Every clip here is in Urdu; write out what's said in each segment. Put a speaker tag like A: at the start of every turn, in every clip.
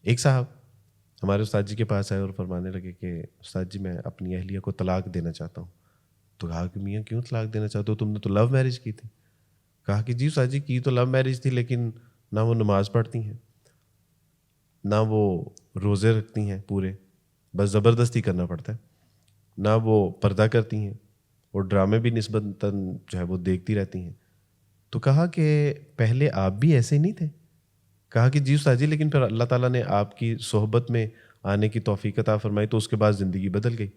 A: ایک صاحب ہمارے استاد جی کے پاس آئے اور فرمانے لگے کہ استاد جی میں اپنی اہلیہ کو طلاق دینا چاہتا ہوں. تو کہا کہ میاں کیوں طلاق دینا چاہتے ہو, تم نے تو لو میرج کی تھی. کہا کہ جی استاد جی کی تو لو میرج تھی, لیکن نہ وہ نماز پڑھتی ہیں, نہ وہ روزے رکھتی ہیں پورے, بس زبردستی کرنا پڑتا ہے, نہ وہ پردہ کرتی ہیں, اور ڈرامے بھی نسبتاً جو ہے وہ دیکھتی رہتی ہیں. تو کہا کہ پہلے آپ بھی ایسے نہیں تھے. کہا کہ جی استاد جی, لیکن پھر اللہ تعالیٰ نے آپ کی صحبت میں آنے کی توفیق عطا فرمائی تو اس کے بعد زندگی بدل گئی.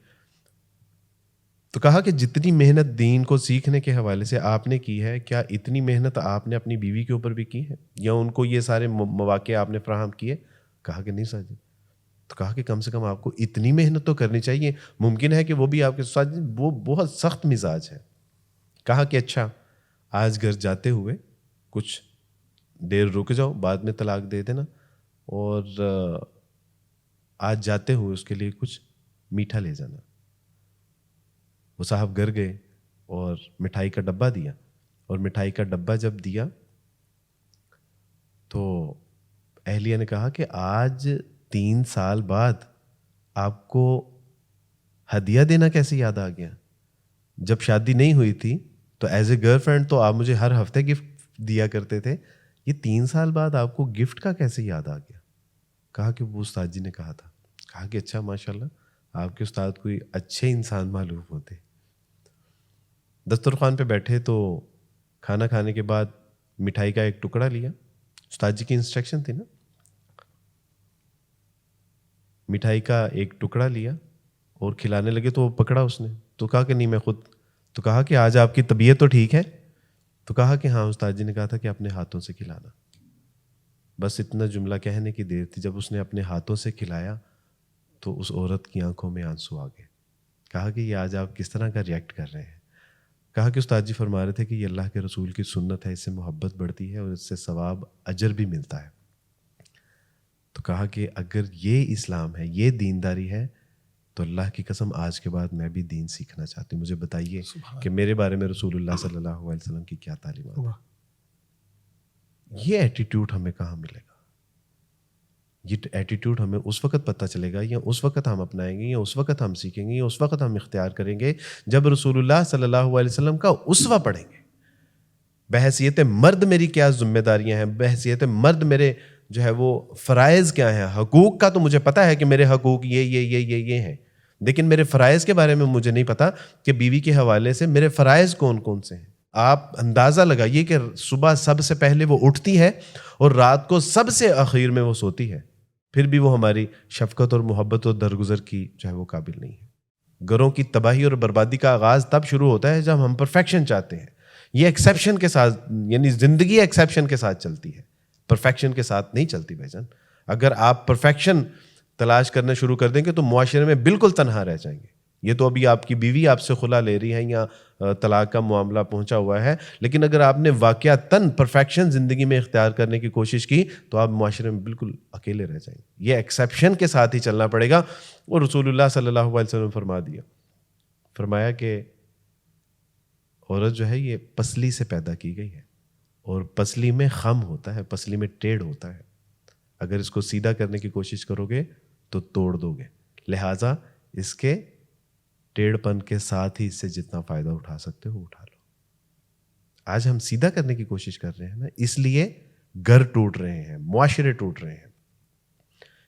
A: تو کہا کہ جتنی محنت دین کو سیکھنے کے حوالے سے آپ نے کی ہے, کیا اتنی محنت آپ نے اپنی بیوی کے اوپر بھی کی ہے, یا ان کو یہ سارے مواقع آپ نے فراہم کیے؟ کہا کہ نہیں استاد جی. تو کہا کہ کم سے کم آپ کو اتنی محنت تو کرنی چاہیے, ممکن ہے کہ وہ بھی آپ کے استاد جی وہ بہت سخت مزاج ہے. کہا کہ اچھا آج گھر جاتے ہوئے کچھ دیر رک جاؤ, بعد میں طلاق دے دینا, اور آج جاتے ہوئے اس کے لیے کچھ میٹھا لے جانا. وہ صاحب گھر گئے اور مٹھائی کا ڈبہ دیا, اور مٹھائی کا ڈبہ جب دیا تو اہلیہ نے کہا کہ آج 3 سال بعد آپ کو ہدیہ دینا کیسے یاد آ گیا؟ جب شادی نہیں ہوئی تھی تو ایز اے گرل فرینڈ تو آپ مجھے ہر ہفتے گفٹ دیا کرتے تھے, یہ 3 سال بعد آپ کو گفٹ کا کیسے یاد آ گیا؟ کہا کہ وہ استاد جی نے کہا تھا. کہا کہ اچھا ماشاءاللہ آپ کے استاد کوئی اچھے انسان معلوم ہوتے. دسترخوان پہ بیٹھے تو کھانا کھانے کے بعد مٹھائی کا ایک ٹکڑا لیا, استاد جی کی انسٹرکشن تھی نا, مٹھائی کا ایک ٹکڑا لیا اور کھلانے لگے تو وہ پکڑا اس نے, تو کہا کہ نہیں میں خود. تو کہا کہ آج آپ کی طبیعت تو ٹھیک ہے؟ تو کہا کہ ہاں استاد جی نے کہا تھا کہ اپنے ہاتھوں سے کھلانا. بس اتنا جملہ کہنے کی دیر تھی, جب اس نے اپنے ہاتھوں سے کھلایا تو اس عورت کی آنکھوں میں آنسو آ گئے. کہا کہ یہ آج آپ کس طرح کا ریئیکٹ کر رہے ہیں؟ کہا کہ استاد جی فرما رہے تھے کہ یہ اللہ کے رسول کی سنت ہے, اس سے محبت بڑھتی ہے اور اس سے ثواب اجر بھی ملتا ہے. تو کہا کہ اگر یہ اسلام ہے, یہ دینداری ہے, تو اللہ کی قسم آج کے بعد میں بھی دین سیکھنا چاہتی ہوں. مجھے بتائیے کہ میرے بارے میں رسول اللہ صلی اللہ علیہ وسلم کی کیا تعلیمات ہیں. یہ ایٹیٹیوڈ ہمیں کہاں ملے گا؟ یہ ایٹیٹیوڈ ہمیں اس وقت پتہ چلے گا, یا اس وقت ہم اپنائیں گے, یا اس وقت ہم سیکھیں گے, یا اس وقت ہم اختیار کریں گے جب رسول اللہ صلی اللہ علیہ وسلم کا اسوہ پڑھیں گے. بحیثیت مرد میری کیا ذمہ داریاں ہیں, بحیثیت مرد میرے جو ہے وہ فرائض کیا ہیں. حقوق کا تو مجھے پتہ ہے کہ میرے حقوق یہ ہیں, لیکن میرے فرائض کے بارے میں مجھے نہیں پتا کہ بیوی کے حوالے سے میرے فرائض کون کون سے ہیں. آپ اندازہ لگائیے کہ صبح سب سے پہلے وہ اٹھتی ہے اور رات کو سب سے اخیر میں وہ سوتی ہے, پھر بھی وہ ہماری شفقت اور محبت اور درگزر کی جو ہے وہ قابل نہیں ہے. گھروں کی تباہی اور بربادی کا آغاز تب شروع ہوتا ہے جب ہم پرفیکشن چاہتے ہیں. یہ ایکسیپشن کے ساتھ, یعنی زندگی ایکسیپشن کے ساتھ چلتی ہے, پرفیکشن کے ساتھ نہیں چلتی بھائی جان. اگر آپ پرفیکشن تلاش کرنا شروع کر دیں گے تو معاشرے میں بالکل تنہا رہ جائیں گے. یہ تو ابھی آپ کی بیوی آپ سے خلا لے رہی ہے یا طلاق کا معاملہ پہنچا ہوا ہے, لیکن اگر آپ نے واقعتاً پرفیکشن زندگی میں اختیار کرنے کی کوشش کی تو آپ معاشرے میں بالکل اکیلے رہ جائیں گے. یہ ایکسیپشن کے ساتھ ہی چلنا پڑے گا. اور رسول اللہ صلی اللہ علیہ وسلم فرمایا کہ عورت جو ہے یہ پسلی سے پیدا کی گئی ہے, اور پسلی میں خم ہوتا ہے, پسلی میں ٹیڑھ ہوتا ہے. اگر اس کو سیدھا کرنے کی کوشش کرو گے تو توڑ دو گے, لہٰذا اس کے ٹیڑھ پن کے ساتھ ہی اس سے جتنا فائدہ اٹھا سکتے ہو اٹھا لو. آج ہم سیدھا کرنے کی کوشش کر رہے ہیں نا, اس لیے گھر ٹوٹ رہے ہیں, معاشرے ٹوٹ رہے ہیں.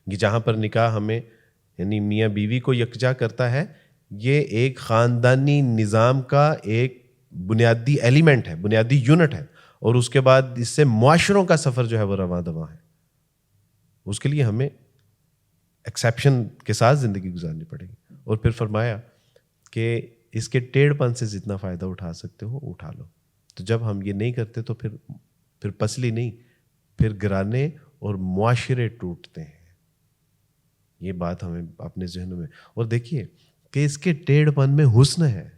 A: یہ جہاں پر نکاح ہمیں یعنی میاں بیوی کو یکجا کرتا ہے, یہ ایک خاندانی نظام کا ایک بنیادی ایلیمنٹ ہے, بنیادی یونٹ ہے, اور اس کے بعد اس سے معاشروں کا سفر جو ہے وہ رواں دواں ہے. اس کے لیے ہمیں ایکسیپشن کے ساتھ زندگی گزارنی پڑے گی. اور پھر فرمایا کہ اس کے ٹیڑھ پن سے جتنا فائدہ اٹھا سکتے ہو اٹھا لو. تو جب ہم یہ نہیں کرتے تو پھر پسلی نہیں, پھر گرانے اور معاشرے ٹوٹتے ہیں. یہ بات ہمیں اپنے ذہنوں میں, اور دیکھیے کہ اس کے ٹیڑھ پن میں حسن ہے.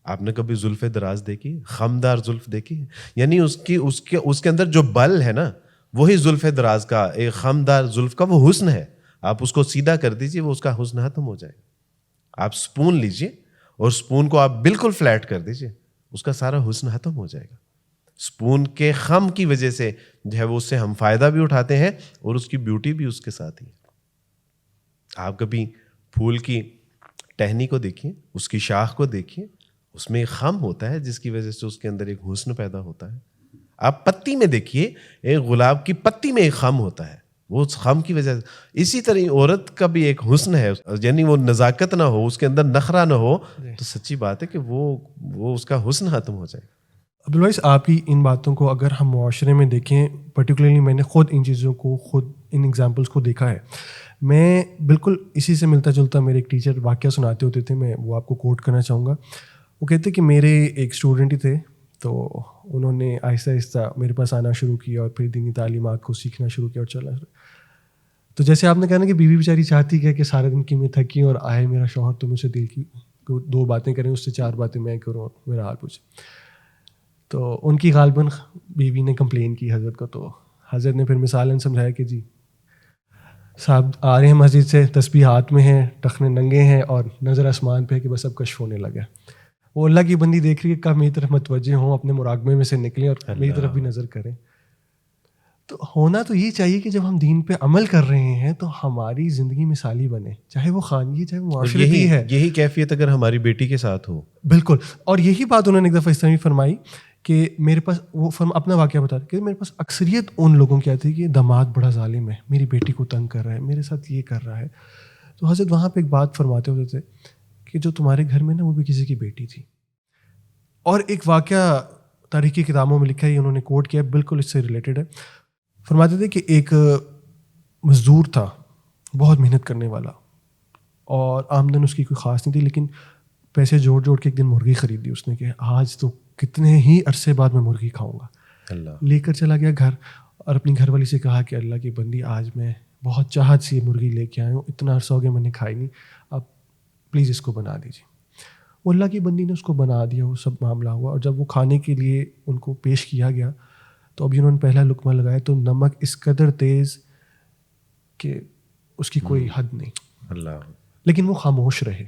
A: آپ نے کبھی زلف دراز دیکھی, خمدار زلف دیکھی؟ یعنی اس کے اندر جو بل ہے نا, وہی زلف دراز کا, ایک خمدار زلف کا وہ حسن ہے. آپ اس کو سیدھا کر دیجئے, وہ اس کا حسن ختم ہو جائے گا. آپ سپون لیجئے اور سپون کو آپ بالکل فلیٹ کر دیجئے, اس کا سارا حسن ختم ہو جائے گا. اسپون کے خم کی وجہ سے جو ہے وہ اس سے ہم فائدہ بھی اٹھاتے ہیں اور اس کی بیوٹی بھی اس کے ساتھ ہی. آپ کبھی پھول کی ٹہنی کو دیکھیے, اس کی شاخ کو دیکھیے, اس میں ایک خم ہوتا ہے جس کی وجہ سے اس کے اندر ایک حسن پیدا ہوتا ہے. آپ پتی میں دیکھیے, ایک گلاب کی پتی میں ایک خم ہوتا ہے, وہ اس خم کی وجہ سے. اسی طرح عورت کا بھی ایک حسن ہے, یعنی وہ نزاکت نہ ہو, اس کے اندر نخرہ نہ ہو, تو سچی بات ہے کہ وہ اس کا حسن ختم ہو جائے.
B: عبدالوائس آپ کی ان باتوں کو اگر ہم معاشرے میں دیکھیں, پرٹیکولرلی میں نے خود ان چیزوں کو ان ایگزامپلس کو دیکھا ہے. میں بالکل اسی سے ملتا جلتا میرے ایک ٹیچر واقعہ سناتے ہوتے تھے, میں وہ آپ کو کوٹ کرنا چاہوں گا. وہ کہتے کہ میرے ایک اسٹوڈنٹ ہی تھے, تو انہوں نے آہستہ آہستہ میرے پاس آنا شروع کیا اور پھر دینی تعلیمات کو سیکھنا شروع کیا اور چلا. تو جیسے آپ نے کہا نا کہ بیوی بیچاری چاہتی ہے کہ سارے دن کی میں تھکی اور آئے میرا شوہر تو مجھ سے دل کی 2 باتیں کریں, اس سے 4 باتیں میں کروں, میرا حال پوچھے. تو ان کی غالباً بیوی نے کمپلین کی حضرت کو, تو حضرت نے پھر مثالاً سمجھایا کہ جی صاحب آ رہے ہیں مسجد سے, تسبیح ہاتھ میں ہیں, ٹخنے ننگے ہیں اور نظر آسمان پہ ہے کہ بس اب کشف ہونے لگا. وہ اللہ کی بندی دیکھ رہی ہے کہ میری طرف متوجہ ہوں, اپنے مراقبے میں سے نکلیں اور میری طرف بھی نظر کریں. تو ہونا تو یہ چاہیے کہ جب ہم دین پہ عمل کر رہے ہیں تو ہماری زندگی مثالی بنے, چاہے وہ خانگی چاہے وہ معاشرتی ہے.
A: یہی کیفیت اگر ہماری بیٹی کے ساتھ ہو.
B: بالکل. اور یہی بات انہوں نے ایک دفعہ اس طرح فرمائی کہ میرے پاس, وہ اپنا واقعہ بتا کہ میرے پاس اکثریت ان لوگوں کی آتی ہے کہ داماد بڑا ظالم ہے, میری بیٹی کو تنگ کر رہا ہے, میرے ساتھ یہ کر رہا ہے. تو حضرت وہاں پہ ایک بات فرماتے ہوتے تھے کہ جو تمہارے گھر میں نا وہ بھی کسی کی بیٹی تھی. اور ایک واقعہ تاریخی کتابوں میں لکھا ہے, انہوں نے کوٹ کیا, بالکل اس سے ریلیٹڈ ہے. فرماتے تھے کہ ایک مزدور تھا, بہت محنت کرنے والا, اور آمدن اس کی کوئی خاص نہیں تھی, لیکن پیسے جوڑ جوڑ کے ایک دن مرغی خریدی اس نے کہ آج تو کتنے ہی عرصے بعد میں مرغی کھاؤں گا. لے کر چلا گیا گھر اور اپنی گھر والی سے کہا کہ اللہ کی بندی آج میں بہت چاہت سے مرغی لے کے آیا ہوں, اتنا عرصہ ہو گیا میں نے کھائی نہیں, اب پلیز اس کو بنا دیجیے. وہ اللہ کی بندی نے اس کو بنا دیا, وہ سب معاملہ ہوا. اور جب وہ کھانے کے لیے ان کو پیش کیا گیا تو ابھی انہوں نے پہلا لقمہ لگایا تو نمک اس قدر تیز کہ اس کی کوئی حد نہیں.
A: اللہ.
B: لیکن وہ خاموش رہے.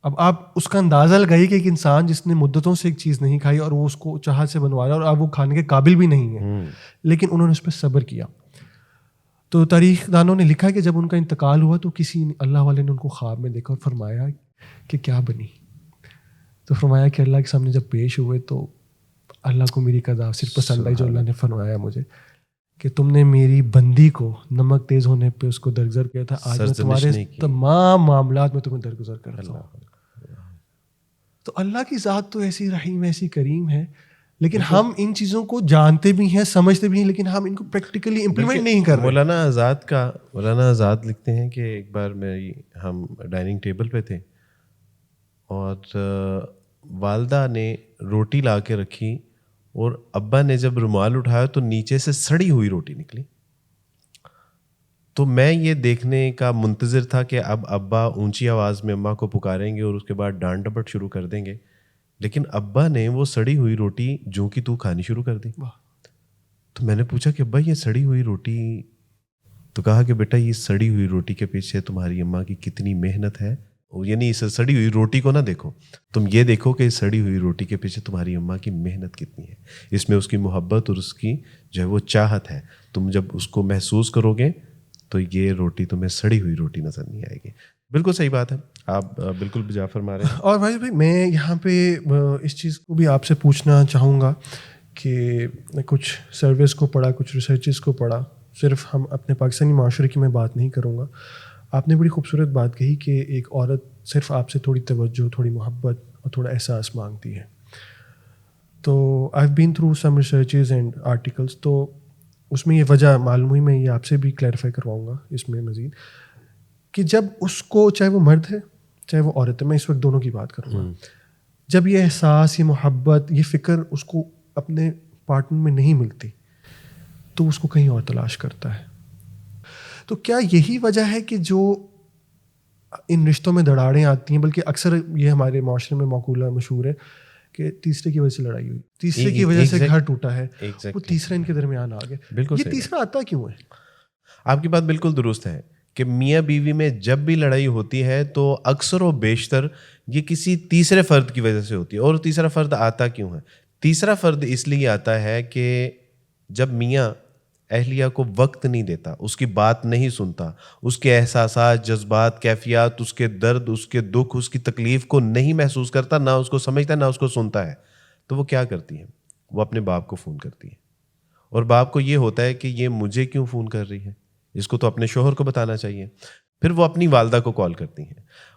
B: اب آپ اس کا اندازہ لگائیے کہ ایک انسان جس نے مدتوں سے ایک چیز نہیں کھائی اور وہ اس کو چاہت سے بنوا رہا ہے اور اب وہ کھانے کے قابل بھی نہیں ہے, لیکن انہوں نے اس پہ صبر کیا. تو تاریخ دانوں نے لکھا کہ جب ان کا انتقال ہوا تو کسی اللہ والے نے ان کو خواب میں دیکھا اور فرمایا کہ کیا بنی. تو فرمایا کہ اللہ کے سامنے جب پیش ہوئے تو اللہ کو میری قضا صرف پسند آئی جو اللہ نے فرمایا مجھے کہ تم نے میری بندی کو نمک تیز ہونے پہ اس کو درگزر کیا تھا, آج میں تمہارے تمام معاملات میں تمہیں درگزر کرتا ہوں. تو اللہ کی ذات تو ایسی رحیم ایسی کریم ہے, لیکن ہم ان چیزوں کو جانتے بھی ہیں, سمجھتے بھی ہیں, لیکن ہم ان کو پریکٹیکلی امپلیمنٹ نہیں کر رہے.
A: مولانا آزاد لکھتے ہیں کہ ایک بار ہم ڈائننگ ٹیبل پہ تھے اور والدہ نے روٹی لا کے رکھی اور ابا نے جب رومال اٹھایا تو نیچے سے سڑی ہوئی روٹی نکلی. تو میں یہ دیکھنے کا منتظر تھا کہ اب ابا اونچی آواز میں اماں کو پکاریں گے اور اس کے بعد ڈانٹ ڈپٹ شروع کر دیں گے, لیکن ابا نے وہ سڑی ہوئی روٹی جو کہ تو کھانی شروع کر دی. تو میں نے پوچھا کہ ابا یہ سڑی ہوئی روٹی, تو کہا کہ بیٹا یہ سڑی ہوئی روٹی کے پیچھے تمہاری اماں کی کتنی محنت ہے, یعنی اس سڑی ہوئی روٹی کو نہ دیکھو, تم یہ دیکھو کہ سڑی ہوئی روٹی کے پیچھے تمہاری اماں کی محنت کتنی ہے, اس میں اس کی محبت اور اس کی جو ہے وہ چاہت ہے. تم جب اس کو محسوس کرو گے تو یہ روٹی تمہیں سڑی ہوئی روٹی نظر نہیں آئے گی. بالکل صحیح بات ہے, آپ بالکل بجا فرما رہے ہیں.
B: اور بھائی میں یہاں پہ اس چیز کو بھی آپ سے پوچھنا چاہوں گا کہ کچھ سروس کو پڑھا, کچھ ریسرچز کو پڑھا, صرف ہم اپنے پاکستانی معاشرے کی میں بات نہیں کروں گا. آپ نے بڑی خوبصورت بات کہی کہ ایک عورت صرف آپ سے تھوڑی توجہ, تھوڑی محبت اور تھوڑا احساس مانگتی ہے. تو I have been through some researches and articles, تو اس میں یہ وجہ معلوم ہوئی, میں یہ آپ سے بھی کلیریفائی کرواؤں گا اس میں مزید, کہ جب اس کو, چاہے وہ مرد ہے چاہے وہ عورت ہے, میں اس وقت دونوں کی بات کروں گا, جب یہ احساس, یہ محبت, یہ فکر اس کو اپنے پارٹنر میں نہیں ملتی تو اس کو کہیں اور تلاش کرتا ہے. تو کیا یہی وجہ ہے کہ جو ان رشتوں میں دراڑیں آتی ہیں, بلکہ اکثر یہ ہمارے معاشرے میں معقولہ مشہور ہے کہ تیسرے کی وجہ سے لڑائی ہوئی, تیسرے کی وجہ سے گھر ٹوٹا ہے, وہ تیسرا ان کے درمیان آ گیا. بالکل یہ تیسرا آتا کیوں ہے؟
A: آپ کی بات بالکل درست ہے کہ میاں بیوی میں جب بھی لڑائی ہوتی ہے تو اکثر و بیشتر یہ کسی تیسرے فرد کی وجہ سے ہوتی ہے. اور تیسرا فرد آتا کیوں ہے؟ تیسرا فرد اس لیے آتا ہے کہ جب میاں اہلیہ کو وقت نہیں دیتا, اس کی بات نہیں سنتا, اس کے احساسات, جذبات, کیفیات, اس کے درد, اس کے دکھ, اس کی تکلیف کو نہیں محسوس کرتا, نہ اس کو سمجھتا, نہ اس کو سنتا ہے, تو وہ کیا کرتی ہے؟ وہ اپنے باپ کو فون کرتی ہے. اور باپ کو یہ ہوتا ہے کہ یہ مجھے کیوں فون کر رہی ہے, اس کو تو اپنے شوہر کو بتانا چاہیے. پھر وہ اپنی والدہ کو کال کرتی ہیں.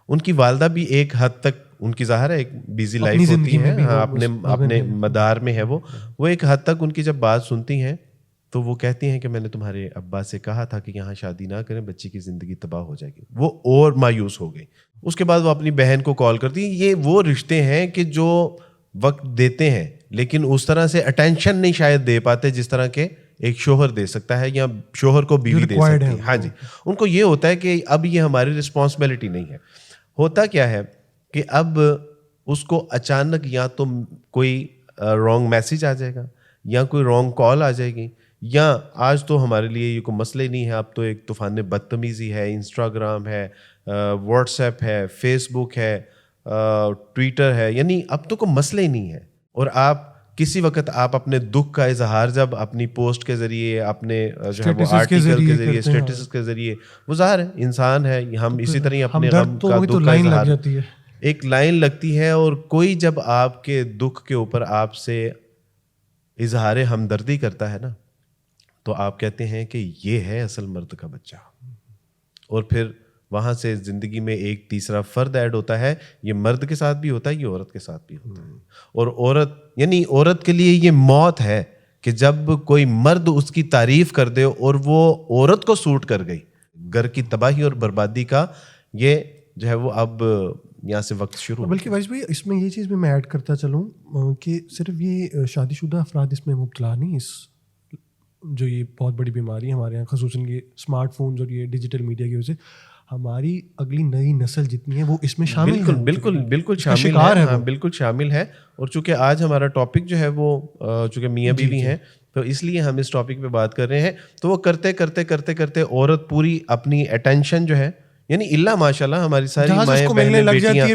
A: ان کی والدہ بھی ایک حد تک, ان کی ظاہر ہے ایک بیزی لائف ہوتی ہے, ہاں اپنے مدار میں ہے, وہ ایک حد تک ان کی جب بات سنتی ہیں تو وہ کہتی ہیں کہ میں نے تمہارے ابا سے کہا تھا کہ یہاں شادی نہ کریں, بچی کی زندگی تباہ ہو جائے گی. وہ اور مایوس ہو گئی. اس کے بعد وہ اپنی بہن کو کال کرتی ہیں. یہ وہ رشتے ہیں کہ جو وقت دیتے ہیں لیکن اس طرح سے اٹینشن نہیں شاید دے پاتے جس طرح کے ایک شوہر دے سکتا ہے یا شوہر کو بیوی دے سکتی ہے. ہاں جی, ان کو یہ ہوتا ہے کہ اب یہ ہماری رسپانسبلٹی نہیں ہے. ہوتا کیا ہے کہ اب اس کو اچانک یا تو کوئی رانگ میسج آ جائے گا, یا کوئی رانگ کال آ جائے گی, یا آج تو ہمارے لیے یہ کوئی مسئلہ ہی نہیں ہے, اب تو ایک طوفان بدتمیزی ہے, انسٹاگرام ہے, واٹس ایپ ہے, فیس بک ہے, ٹویٹر ہے, یعنی اب تو کوئی مسئلہ ہی نہیں ہے. اور آپ کسی وقت آپ اپنے دکھ کا اظہار جب اپنی پوسٹ کے ذریعے, اپنے جو ہے وہ آرٹیکل کے ذریعے, اسٹیٹس کے ذریعے, وہ ظاہر ہے انسان ہے, ہم اسی طرح اپنے غم کا دکھ کا اظہار, ایک لائن لگتی ہے. اور کوئی جب آپ کے دکھ کے اوپر آپ سے اظہار ہمدردی کرتا ہے نا, تو آپ کہتے ہیں کہ یہ ہے اصل مرد کا بچہ. اور پھر وہاں سے زندگی میں ایک تیسرا فرد ایڈ ہوتا ہے. یہ مرد کے ساتھ بھی ہوتا ہے, یہ عورت کے ساتھ بھی ہوتا ہے. اور عورت, یعنی عورت کے لیے یہ موت ہے کہ جب کوئی مرد اس کی تعریف کر دے اور وہ عورت کو سوٹ کر گئی. گھر کی تباہی اور بربادی کا یہ جو ہے وہ اب یہاں سے وقت شروع.
B: بلکہ وائس بھائی اس میں یہ چیز بھی میں ایڈ کرتا چلوں کہ صرف یہ شادی شدہ افراد اس میں مبتلا نہیں, اس جو یہ بہت بڑی بیماری ہے ہمارے یہاں, خصوصاً یہ اسمارٹ فونز اور یہ ڈیجیٹل میڈیا کی وجہ سے ہماری اگلی نئی نسل جتنی ہے وہ اس میں شامل ہے.
A: بالکل شامل ہے, ہاں بالکل شامل ہے. اور چونکہ آج ہمارا ٹاپک جو ہے وہ چونکہ میاں بیوی ہیں تو اس لیے ہم اس ٹاپک پہ بات کر رہے ہیں. تو وہ کرتے کرتے کرتے کرتے عورت پوری اپنی اٹینشن جو ہے, یعنی اللہ ماشاء اللہ ہماری ساری مائیں بہنیں بیٹیاں,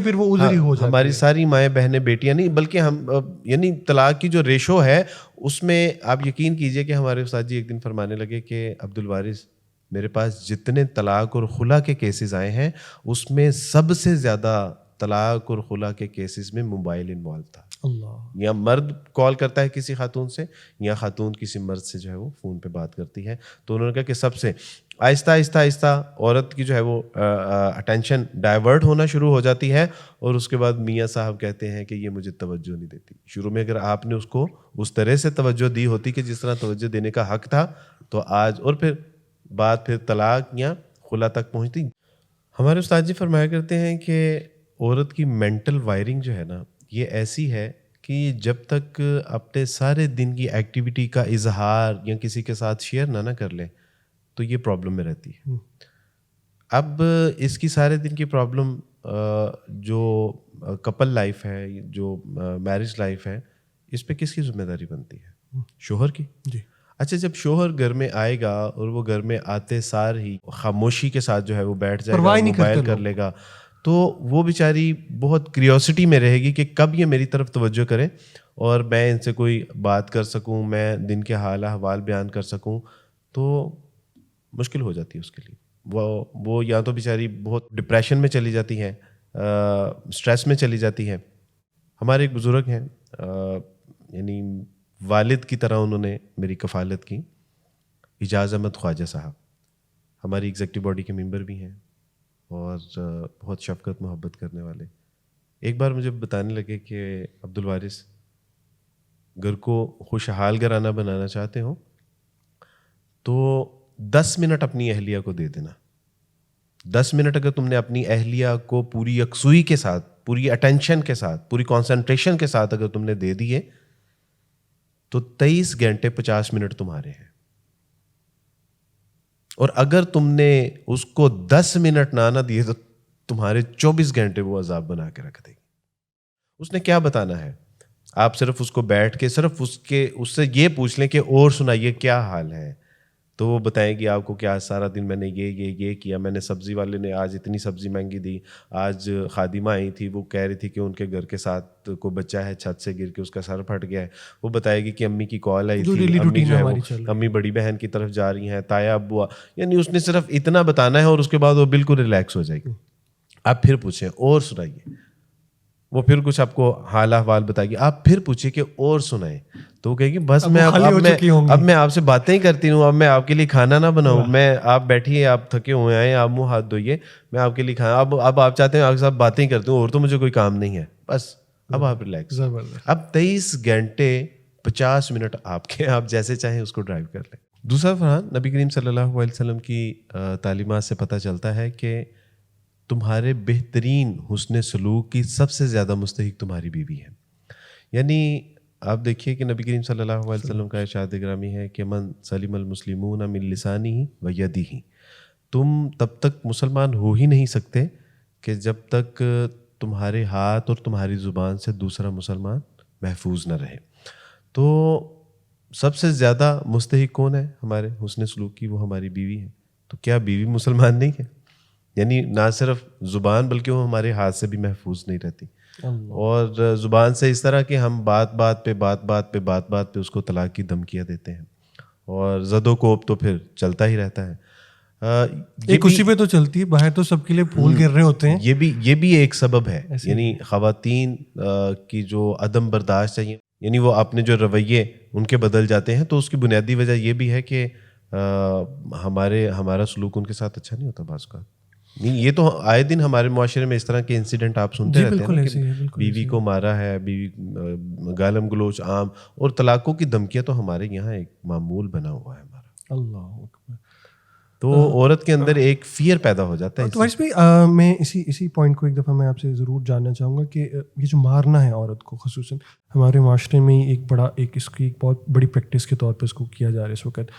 A: ہماری ساری مائیں بہنیں بیٹیاں نہیں بلکہ ہم, یعنی طلاق کی جو ریشو ہے اس میں آپ یقین کیجئے کہ ہمارے استاد جی ایک دن فرمانے لگے کہ عبد الوارث, میرے پاس جتنے طلاق اور خلا کے کیسز آئے ہیں اس میں سب سے زیادہ طلاق اور خلا کے کیسز میں موبائل انوالو تھا. یا مرد کال کرتا ہے کسی خاتون سے, یا خاتون کسی مرد سے جو ہے وہ فون پہ بات کرتی ہے. تو انہوں نے کہا کہ سب سے آہستہ آہستہ آہستہ عورت کی جو ہے وہ اٹینشن ڈائیورٹ ہونا شروع ہو جاتی ہے. اور اس کے بعد میاں صاحب کہتے ہیں کہ یہ مجھے توجہ نہیں دیتی. شروع میں اگر آپ نے اس کو اس طرح سے توجہ دی ہوتی کہ جس طرح توجہ دینے کا حق تھا تو آج, اور پھر بات پھر طلاق یا خلا تک پہنچتی. ہمارے استاد جی فرمایا کرتے ہیں کہ عورت کی مینٹل وائرنگ جو ہے نا یہ ایسی ہے کہ جب تک اپنے سارے دن کی ایکٹیویٹی کا اظہار یا کسی کے ساتھ شیئر نہ کر لے تو یہ پرابلم میں رہتی ہے. اب اس کی سارے دن کی پرابلم جو کپل لائف ہے, جو میرج لائف ہے, اس پہ کس کی ذمہ داری بنتی ہے؟ شوہر کی.
B: جی
A: اچھا, جب شوہر گھر میں آئے گا اور وہ گھر میں آتے سار ہی خاموشی کے ساتھ جو ہے وہ بیٹھ جائے گا, موبائل کر لے گا, تو وہ بیچاری بہت کریوسٹی میں رہے گی کہ کب یہ میری طرف توجہ کریں اور میں ان سے کوئی بات کر سکوں, میں دن کے حال احوال بیان کر سکوں. تو مشکل ہو جاتی ہے اس کے لیے. وہ یا تو بیچاری بہت ڈپریشن میں چلی جاتی ہے, اسٹریس میں چلی جاتی ہے. ہمارے ایک بزرگ ہیں, یعنی والد کی طرح انہوں نے میری کفالت کی, اعجاز احمد خواجہ صاحب, ہماری ایگزیکٹو باڈی کے ممبر بھی ہیں اور بہت شفقت محبت کرنے والے. ایک بار مجھے بتانے لگے کہ عبد الوارث, گھر کو خوشحال گھرانہ بنانا چاہتے ہو تو 10 منٹ اپنی اہلیہ کو دے دینا. 10 منٹ اگر تم نے اپنی اہلیہ کو پوری یکسوئی کے ساتھ, پوری اٹینشن کے ساتھ, پوری کانسنٹریشن کے ساتھ اگر تم نے دے دیے تو 23 گھنٹے 50 منٹ تمہارے ہیں. اور اگر تم نے اس کو 10 منٹ نہ دیے تو تمہارے 24 گھنٹے وہ عذاب بنا کے رکھ دے گی. اس نے کیا بتانا ہے؟ آپ صرف اس کو بیٹھ کے صرف اس سے یہ پوچھ لیں کہ اور سنائیے کیا حال ہے, تو وہ بتائیں گی آپ کو کہ آج سارا دن میں نے یہ کیا, میں نے سبزی والے نے آج اتنی سبزی مہنگی دی, آج خادمہ آئی تھی وہ کہہ رہی تھی کہ ان کے گھر کے ساتھ کوئی بچہ ہے چھت سے گر کے اس کا سر پھٹ گیا ہے, وہ بتائے گی کہ امی کی کال آئی
B: جو
A: تھی,
B: ڈیلی
A: امی
B: روٹین
A: جو ہے وہ
B: ہماری چل رہی ہے.
A: امی بڑی بہن کی طرف جا رہی ہیں, تایا ابو, یعنی اس نے صرف اتنا بتانا ہے اور اس کے بعد وہ بالکل ریلیکس ہو جائے گی. آپ پھر پوچھیں اور سنائیے, وہ پھر کچھ آپ کو حال احوال بتائے گی, آپ پھر پوچھیں کہ اور سنائیں, تو وہ کہے گی بس میں اب میں آپ سے باتیں ہی کرتی ہوں, اب میں آپ کے لیے کھانا نہ بناؤں, میں آپ بیٹھیے, آپ تھکے ہوئے ہیں, آپ منہ ہاتھ دھوئیے, میں آپ کے لیے کھانا, اب آپ چاہتے ہیں آپ کے ساتھ باتیں ہی کرتی ہوں اور تو مجھے کوئی کام نہیں ہے, بس اب آپ ریلیکس. اب 23 گھنٹے 50 منٹ آپ کے, آپ جیسے چاہیں اس کو ڈرائیو کر لیں. دوسرا فرحان, نبی کریم صلی اللہ علیہ وسلم کی تعلیمات سے پتہ چلتا ہے کہ تمہارے بہترین حسن سلوک کی سب سے زیادہ مستحق تمہاری بیوی ہے. یعنی آپ دیکھیے کہ نبی کریم صلی اللہ علیہ وسلم کا ارشاد گرامی ہے کہ من سلم المسلمون من لسانہ و یدہ, تم تب تک مسلمان ہو ہی نہیں سکتے کہ جب تک تمہارے ہاتھ اور تمہاری زبان سے دوسرا مسلمان محفوظ نہ رہے. تو سب سے زیادہ مستحق کون ہے ہمارے حسن سلوک کی؟ وہ ہماری بیوی ہے. تو کیا بیوی مسلمان نہیں ہے؟ یعنی نہ صرف زبان بلکہ وہ ہمارے ہاتھ سے بھی محفوظ نہیں رہتی, اور زبان سے اس طرح کہ ہم بات بات پہ اس کو طلاق کی دھمکیاں دیتے ہیں, اور زد و کوب تو پھر چلتا ہی رہتا ہے.
B: ایک اسی پہ تو چلتی ہے, باہر تو سب کے لیے پھول گر رہے ہوتے ہیں.
A: یہ بھی ایک سبب ہے, یعنی خواتین کی جو عدم برداشت ہے, یعنی وہ اپنے جو رویے ان کے بدل جاتے ہیں, تو اس کی بنیادی وجہ یہ بھی ہے کہ ہمارا سلوک ان کے ساتھ اچھا نہیں ہوتا بعض کا. نہیں, یہ تو آئے دن ہمارے معاشرے میں اس طرح کے انسیڈنٹ آپ سنتے رہتے ہیں کہ بیوی کو مارا ہے, بیوی گالم گلوچ عام, اور طلاقوں کی دھمکیاں تو ہمارے یہاں ایک معمول بنا ہوا ہے ہمارا.
B: اللہ اکبر.
A: تو عورت کے اندر ایک فیئر پیدا ہو جاتا ہے.
B: تو ویسے بھی میں اسی پوائنٹ کو ایک دفعہ میں آپ سے ضرور جاننا چاہوں گا کہ یہ جو مارنا ہے عورت کو خصوصاً ہمارے معاشرے میں اس کی ایک بہت بڑی پریکٹس کے طور پہ اس کو کیا جا رہا ہے اس وقت.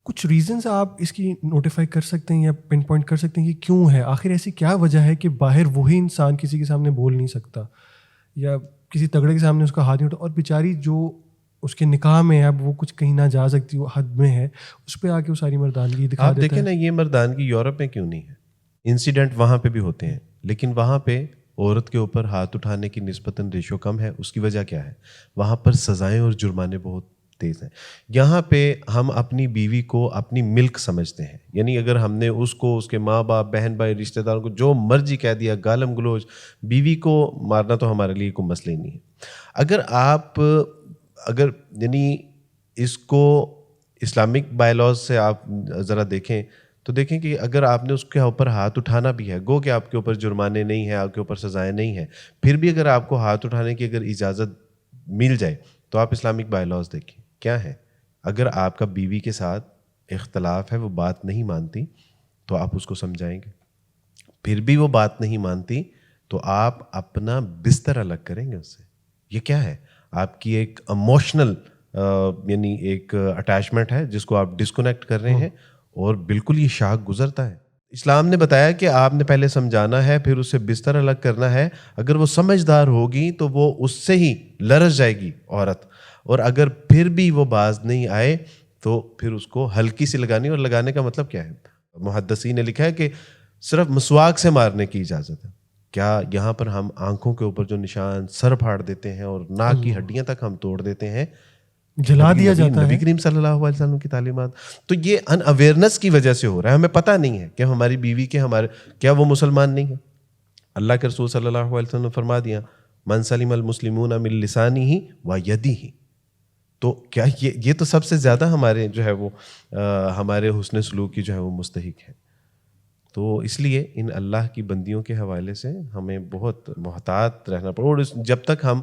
B: کچھ ریزنز آپ اس کی نوٹیفائی کر سکتے ہیں یا پن پوائنٹ کر سکتے ہیں کہ کیوں ہے, آخر ایسی کیا وجہ ہے کہ باہر وہی انسان کسی کے سامنے بول نہیں سکتا یا کسی تگڑے کے سامنے اس کا ہاتھ نہیں اٹھا, اور بیچاری جو اس کے نکاح میں ہے اب وہ کچھ کہیں نہ جا سکتی, وہ حد میں ہے, اس پہ آ کے وہ ساری مردانگی دکھا دیتا ہے.
A: آپ دیکھیں نا, یہ مردانگی یورپ میں کیوں نہیں ہے؟ انسیڈنٹ وہاں پہ بھی ہوتے ہیں, لیکن وہاں پہ عورت کے اوپر ہاتھ اٹھانے کی نسبتاً ریشو کم ہے. اس کی وجہ کیا ہے؟ وہاں پر سزائیں اور جرمانے بہت تیز ہیں. یہاں پہ ہم اپنی بیوی کو اپنی ملک سمجھتے ہیں, یعنی اگر ہم نے اس کو, اس کے ماں باپ, بہن بھائی, رشتہ داروں کو جو مرضی کہہ دیا, گالم گلوچ, بیوی کو مارنا تو ہمارے لیے کوئی مسئلہ ہی نہیں ہے. اگر یعنی اس کو اسلامک بائی لاز سے آپ ذرا دیکھیں تو دیکھیں کہ اگر آپ نے اس کے اوپر ہاتھ اٹھانا بھی ہے, گو کہ آپ کے اوپر جرمانے نہیں ہیں, آپ کے اوپر سزائیں نہیں ہیں, پھر بھی اگر آپ کو ہاتھ اٹھانے کی اگر اجازت مل جائے تو آپ اسلامک بائی لاز دیکھیں کیا ہے. اگر آپ کا بیوی کے ساتھ اختلاف ہے, وہ بات نہیں مانتی, تو آپ اس کو سمجھائیں گے. پھر بھی وہ بات نہیں مانتی تو آپ اپنا بستر الگ کریں گے اس سے. یہ کیا ہے؟ آپ کی ایک ایموشنل یعنی ایک اٹیچمنٹ ہے جس کو آپ ڈسکنیکٹ کر رہے ہیں, اور بالکل یہ شاک گزرتا ہے. اسلام نے بتایا کہ آپ نے پہلے سمجھانا ہے, پھر اسے بستر الگ کرنا ہے. اگر وہ سمجھدار ہوگی تو وہ اس سے ہی لرز جائے گی عورت, اور اگر پھر بھی وہ باز نہیں آئے تو پھر اس کو ہلکی سی لگانی. اور لگانے کا مطلب کیا ہے؟ محدثین نے لکھا ہے کہ صرف مسواک سے مارنے کی اجازت ہے. کیا یہاں پر ہم آنکھوں کے اوپر جو نشان, سر پھاڑ دیتے ہیں اور ناک کی ہڈیاں تک ہم توڑ دیتے ہیں,
B: جلا دیا جاتا ہے.
A: نبی کریم صلی اللہ علیہ وسلم کی تعلیمات. تو یہ ان اویئرنیس کی وجہ سے ہو رہا ہے. ہمیں پتہ نہیں ہے کہ ہماری بیوی کے کیا وہ مسلمان نہیں ہے. اللہ کے رسول صلی اللہ علیہ وسلم نے فرما دیا, من سلم المسلمون من لسانہ و یدہ. تو کیا یہ تو سب سے زیادہ ہمارے جو ہے وہ ہمارے حسن سلوک کی جو ہے وہ مستحق ہے. تو اس لیے ان اللہ کی بندیوں کے حوالے سے ہمیں بہت محتاط رہنا پڑے, اور جب تک ہم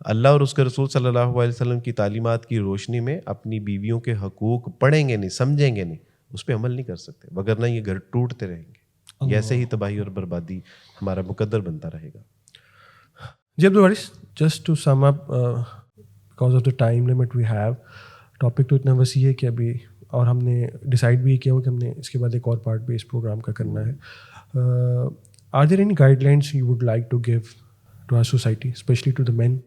A: اللہ اور اس کے رسول صلی اللہ علیہ وسلم کی تعلیمات کی روشنی میں اپنی بیویوں کے حقوق پڑھیں گے نہیں, سمجھیں گے نہیں, اس پہ عمل نہیں کر سکتے, وگرنہ یہ گھر ٹوٹتے رہیں گے. یہ ایسے ہی تباہی اور بربادی ہمارا مقدر بنتا رہے گا.
B: جی Abdul Waris, just to sum up because of the time limit we have, topic تو اتنا وسیع ہے کہ ابھی, اور ہم نے ڈیسائڈ بھی کیا ہوا کہ ہم نے اس کے بعد ایک اور پارٹ بھی اس پروگرام کا کرنا ہے. Are there any guidelines you would like to give to our society especially to the men?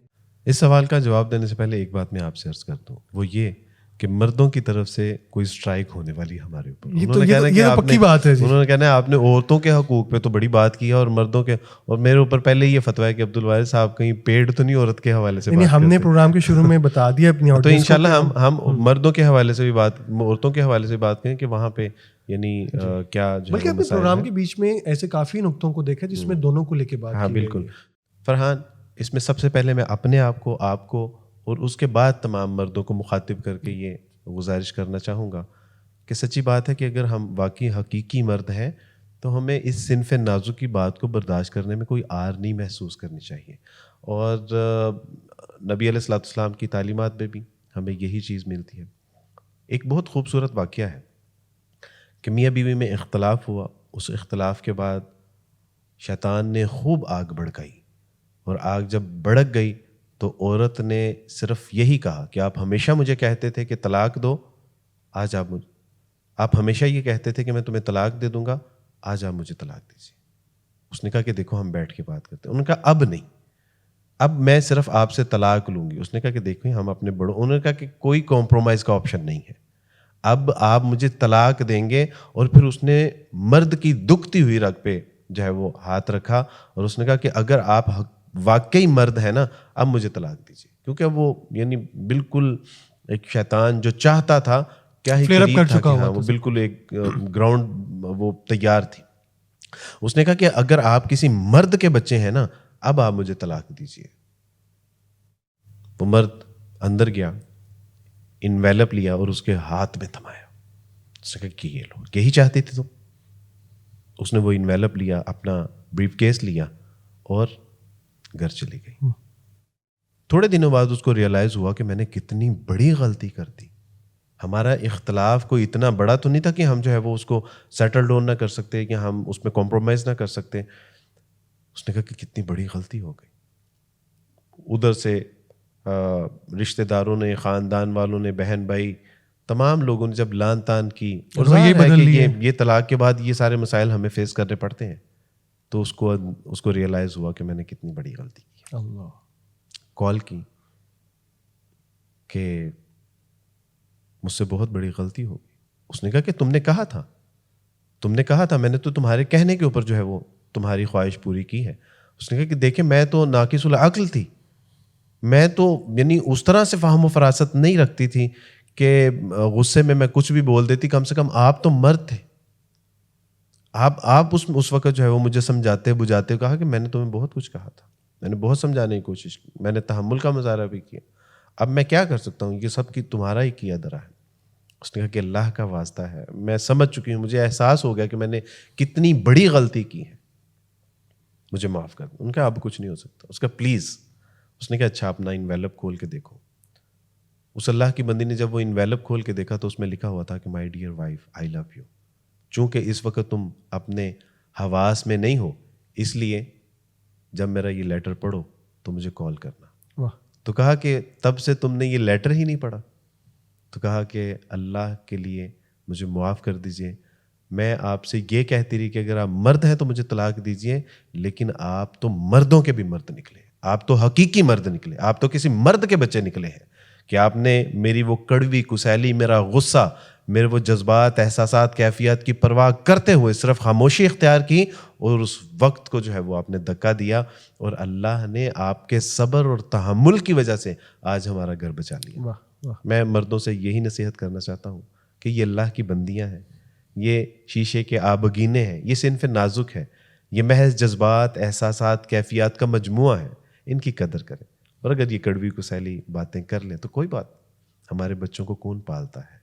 A: اس سوال کا جواب دینے سے پہلے ایک بات میں آپ سے عرض کرتا ہوں, وہ یہ کہ مردوں کی طرف سے کوئی اسٹرائک ہونے والی ہمارے اوپر.
B: یہ تو پکی بات ہے.
A: انہوں نے کہنا ہے آپ نے عورتوں کے حقوق پہ تو بڑی بات کی ہے اور مردوں کے, اور میرے اوپر پہلے یہ فتویٰ ہے کہ عبدالوارث صاحب کہیں پیڈ تو نہیں عورت کے حوالے سے بات.
B: ہم نے پروگرام کے شروع میں بتا دیا اپنی
A: تو انشاءاللہ ہم مردوں کے حوالے سے بھی بات, عورتوں کے حوالے سے بات کریں کہ وہاں پہ یعنی کیا جو
B: بلکہ اپنے پروگرام کے بیچ میں ایسے کافی نقطوں کو دیکھا جس میں دونوں کو لے کے بات.
A: ہاں بالکل. فرحان, اس میں سب سے پہلے میں اپنے آپ کو اور اس کے بعد تمام مردوں کو مخاطب کر کے یہ گزارش کرنا چاہوں گا کہ سچی بات ہے کہ اگر ہم واقعی حقیقی مرد ہیں تو ہمیں اس صنف نازک کی بات کو برداشت کرنے میں کوئی آر نہیں محسوس کرنی چاہیے. اور نبی علیہ الصلوۃ والسلام کی تعلیمات میں بھی ہمیں یہی چیز ملتی ہے. ایک بہت خوبصورت واقعہ ہے کہ میاں بیوی میں اختلاف ہوا, اس اختلاف کے بعد شیطان نے خوب آگ بھڑکائی, اور آگ جب بھڑک گئی تو عورت نے صرف یہی کہا کہ آپ ہمیشہ مجھے کہتے تھے کہ طلاق دو, آج آپ ہمیشہ یہ کہتے تھے کہ میں تمہیں طلاق دے دوں گا, آج آپ مجھے طلاق دیجیے. اس نے کہا کہ دیکھو ہم بیٹھ کے بات کرتے ہیں. انہوں نے کہا اب نہیں, اب میں صرف آپ سے طلاق لوں گی. اس نے کہا کہ دیکھیں ہم اپنے بڑوں, انہوں نے کہا کہ کوئی کمپرومائز کا آپشن نہیں ہے, اب آپ مجھے طلاق دیں گے. اور پھر اس نے مرد کی دکھتی ہوئی رگ پہ جو ہے وہ ہاتھ رکھا اور اس نے کہا کہ اگر آپ واقعی مرد ہیں نا اب مجھے طلاق دیجیے. کیونکہ وہ یعنی بالکل ایک شیطان جو چاہتا تھا کیا ہی قریب تھا کہ ہاں وہ بالکل ایک گراؤنڈ وہ تیار تھی. اس نے کہا کہ اگر آپ کسی مرد کے بچے ہیں نا اب آپ مجھے طلاق دیجیے. وہ مرد اندر گیا, انویلپ لیا اور اس کے ہاتھ میں تھمایا. اس نے کہا کہ یہ لو, یہی چاہتے تھے تم. اس نے وہ انویلپ لیا, اپنا بریف کیس لیا اور گھر چلی گئی. تھوڑے دنوں بعد اس کو ریئلائز ہوا کہ میں نے کتنی بڑی غلطی کر دی. ہمارا اختلاف کوئی اتنا بڑا تو نہیں تھا کہ ہم جو ہے وہ اس کو سیٹل ڈاؤن نہ کر سکتے, کہ ہم اس میں کمپرومائز نہ کر سکتے. اس نے کہا کہ کتنی بڑی غلطی ہو گئی. ادھر سے رشتہ داروں نے, خاندان والوں نے, بہن بھائی, تمام لوگوں نے جب لان تان کی, اور ظاہر ہے کہ یہ طلاق کے بعد یہ سارے مسائل ہمیں فیس کرنے پڑتے ہیں, تو اس کو ریئلائز ہوا کہ میں نے کتنی بڑی غلطی کی.
B: اللہ
A: کال کی کہ مجھ سے بہت بڑی غلطی ہو گئی. اس نے کہا کہ تم نے کہا تھا میں نے تو تمہارے کہنے کے اوپر جو ہے وہ تمہاری خواہش پوری کی ہے. اس نے کہا کہ دیکھیں میں تو ناقص العقل تھی, میں تو یعنی اس طرح سے فہم و فراست نہیں رکھتی تھی کہ غصے میں کچھ بھی بول دیتی. کم سے کم آپ تو مرد تھے, آپ اس وقت جو ہے وہ مجھے سمجھاتے بجھاتے. کہا کہ میں نے تمہیں بہت کچھ کہا تھا, میں نے بہت سمجھانے کی کوشش کی, میں نے تحمل کا مظاہرہ بھی کیا, اب میں کیا کر سکتا ہوں, یہ سب کی تمہارا ہی کیا درا ہے. اس نے کہا کہ اللہ کا واسطہ ہے, میں سمجھ چکی ہوں, مجھے احساس ہو گیا کہ میں نے کتنی بڑی غلطی کی ہے, مجھے معاف کر دو. ان کا اب کچھ نہیں ہو سکتا. اس کا پلیز. اس نے کہا اچھا اپنا انویلپ کھول کے دیکھو. اس اللہ کی بندی نے جب وہ انویلپ کھول کے دیکھا تو اس میں لکھا ہوا تھا کہ my dear wife I love you. چونکہ اس وقت تم اپنے حواس میں نہیں ہو, اس لیے جب میرا یہ لیٹر پڑھو تو مجھے کال کرنا. تو کہا کہ تب سے تم نے یہ لیٹر ہی نہیں پڑھا. تو کہا کہ اللہ کے لیے مجھے معاف کر دیجئے, میں آپ سے یہ کہتی رہی کہ اگر آپ مرد ہیں تو مجھے طلاق دیجئے, لیکن آپ تو مردوں کے بھی مرد نکلے, آپ تو حقیقی مرد نکلے, آپ تو کسی مرد کے بچے نکلے ہیں کہ آپ نے میری وہ کڑوی کسیلی, میرا غصہ, میرے وہ جذبات, احساسات, کیفیات کی پرواہ کرتے ہوئے صرف خاموشی اختیار کی, اور اس وقت کو جو ہے وہ آپ نے دھکا دیا, اور اللہ نے آپ کے صبر اور تحمل کی وجہ سے آج ہمارا گھر بچا لیا. میں مردوں سے یہی نصیحت کرنا چاہتا ہوں کہ یہ اللہ کی بندیاں ہیں, یہ شیشے کے آبگینے ہیں, یہ صنف نازک ہے, یہ محض جذبات, احساسات, کیفیات کا مجموعہ ہے, ان کی قدر کریں. اور اگر یہ کڑوی کسیلی باتیں کر لیں تو کوئی بات, ہمارے بچوں کو کون پالتا ہے,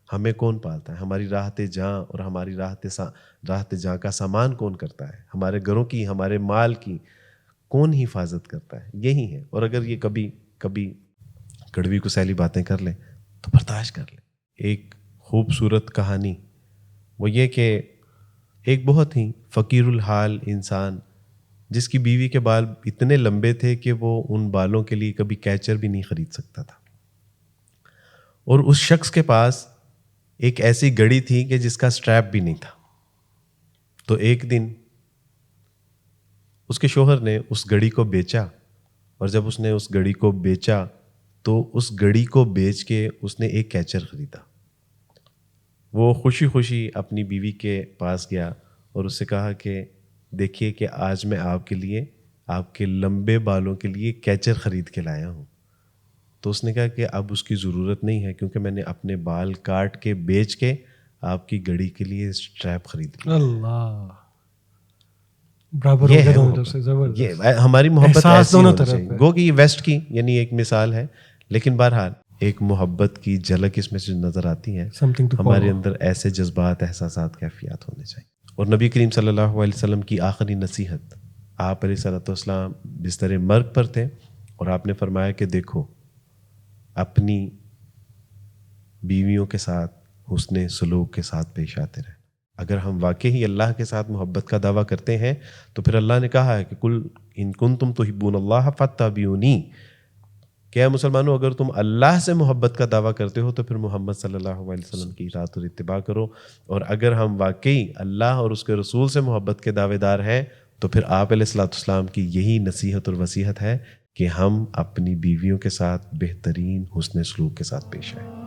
A: ہمیں کون پالتا ہے, ہماری راحت جاں اور ہماری راحت جاں کا سامان کون کرتا ہے, ہمارے گھروں کی, ہمارے مال کی کون حفاظت کرتا ہے, یہی ہے. اور اگر یہ کبھی کڑوی کسیلی باتیں کر لیں تو برداشت کر لیں. ایک خوبصورت کہانی وہ یہ کہ ایک بہت ہی فقیر الحال انسان جس کی بیوی کے بال اتنے لمبے تھے کہ وہ ان بالوں کے لیے کبھی کیچر بھی نہیں خرید سکتا تھا, اور اس شخص کے پاس ایک ایسی گھڑی تھی کہ جس کا سٹریپ بھی نہیں تھا. تو ایک دن اس کے شوہر نے اس گھڑی کو بیچا, اور جب اس نے اس گھڑی کو بیچا تو اس گھڑی کو بیچ کے اس نے ایک کیچر خریدا. وہ خوشی خوشی اپنی بیوی کے پاس گیا اور اس سے کہا کہ دیکھیے کہ آج میں آپ کے لیے آپ کے لمبے بالوں کے لیے کیچر خرید کے لایا ہوں. تو اس نے کہا کہ اب اس کی ضرورت نہیں ہے کیونکہ میں نے اپنے بال کاٹ کے بیچ کے آپ کی گھڑی کے لیے اسٹریپ خرید لی.
B: اللہ برابر ہو
A: یہ
B: گیا
A: ہے
B: دونوں
A: محبت.
B: طرف سے، زبردست.
A: یہ ہماری محبت
B: احساس
A: ایسی
B: دونوں
A: ہونی
B: طرف
A: چاہیے.
B: ہے.
A: گو کہ یہ ویسٹ کی یعنی ایک مثال ہے، لیکن بہرحال ایک محبت کی جھلک اس میں سے نظر آتی ہے.
B: Something to
A: ہمارے
B: follow.
A: اندر ایسے جذبات، احساسات، کیفیات ہونے چاہیے. اور نبی کریم صلی اللہ علیہ وسلم کی آخری نصیحت، آپ علیہ صلاۃ والسلام بستر مرگ پر تھے اور آپ نے فرمایا کہ دیکھو اپنی بیویوں کے ساتھ حسن سلوک کے ساتھ پیش آتے رہے. اگر ہم واقعی اللہ کے ساتھ محبت کا دعویٰ کرتے ہیں تو پھر اللہ نے کہا ہے کہ کل ان کنتم تحبون اللہ فاتبعونی، کہ اے مسلمانوں اگر تم اللہ سے محبت کا دعویٰ کرتے ہو تو پھر محمد صلی اللہ علیہ وسلم کی اطاعت اور اتباع کرو. اور اگر ہم واقعی اللہ اور اس کے رسول سے محبت کے دعوے دار ہیں تو پھر آپ علیہ الصلوۃ والسلام کی یہی نصیحت اور وصیحت ہے کہ ہم اپنی بیویوں کے ساتھ بہترین حسن سلوک کے ساتھ پیش آئیں.